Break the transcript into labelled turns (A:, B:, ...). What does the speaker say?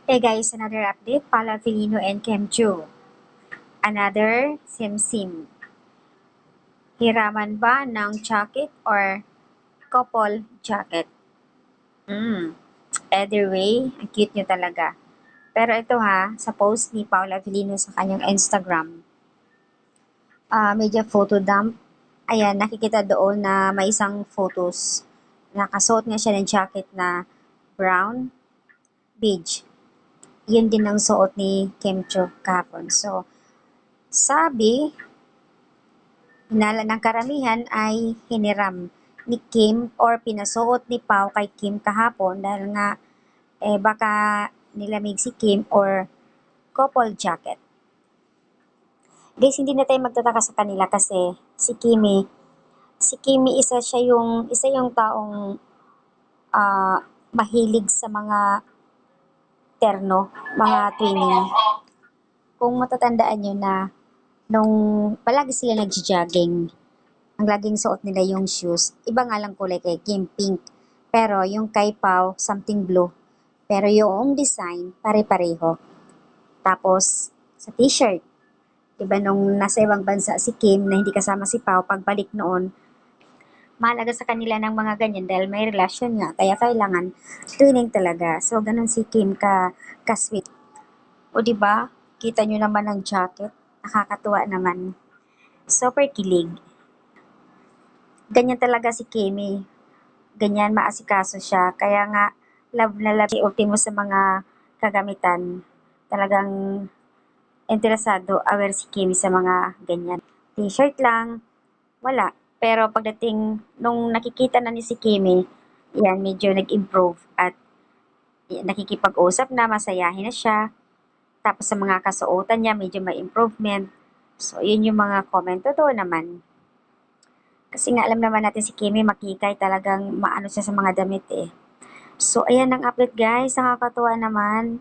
A: Hey guys, another update. Paula Filino and Kim Chiu. Another sim-sim. Hiraman ba ng jacket or couple jacket? Either way, ang cute nyo talaga. Pero ito ha, sa post ni Paula Filino sa kanyang Instagram, media photo dump. Ayan, nakikita doon na may isang photos. Nakasuot nga siya ng jacket na brown, beige. Yun din ang suot ni Kim Chiu kahapon. So, sabi, hinala ng karamihan ay hiniram ni Kim or pinasuot ni Pao kay Kim kahapon dahil nga baka nilamig si Kim or couple jacket. Guys, hindi na tayo magtataka sa kanila kasi si Kimi isa yung taong mahilig sa mga terno, mga twinning. Kung matatandaan nyo na nung palagi sila nagja-jogging, ang laging suot nila yung shoes. Iba nga lang kulay kay Kim, pink. Pero yung kay Pau, something blue. Pero yung design, pare-pareho. Tapos, sa t-shirt, diba nung nasa ibang bansa si Kim na hindi kasama si Pau, pagbalik noon, mahalaga sa kanila ng mga ganyan dahil may relasyon nga. Kaya kailangan twinning talaga. So, ganun si Kim ka-sweet. O diba, kita nyo naman ang jacket. Nakakatuwa naman. Super kilig. Ganyan talaga si Kimi. Ganyan, maasikaso siya. Kaya nga, love na love si Ultimo sa mga kagamitan. Talagang interesado, aware si Kimi sa mga ganyan. T-shirt lang, wala. Pero pagdating, nung nakikita na ni si Kimi, yan, medyo nag-improve at nakikipag-usap na, masayahin na siya. Tapos sa mga kasuotan niya, medyo may improvement. So, yun yung mga comment. Totoo naman. Kasi nga alam naman natin si Kimi makikay, talagang maano siya sa mga damit eh. So, ayan ang update guys. Nakakatuwa naman.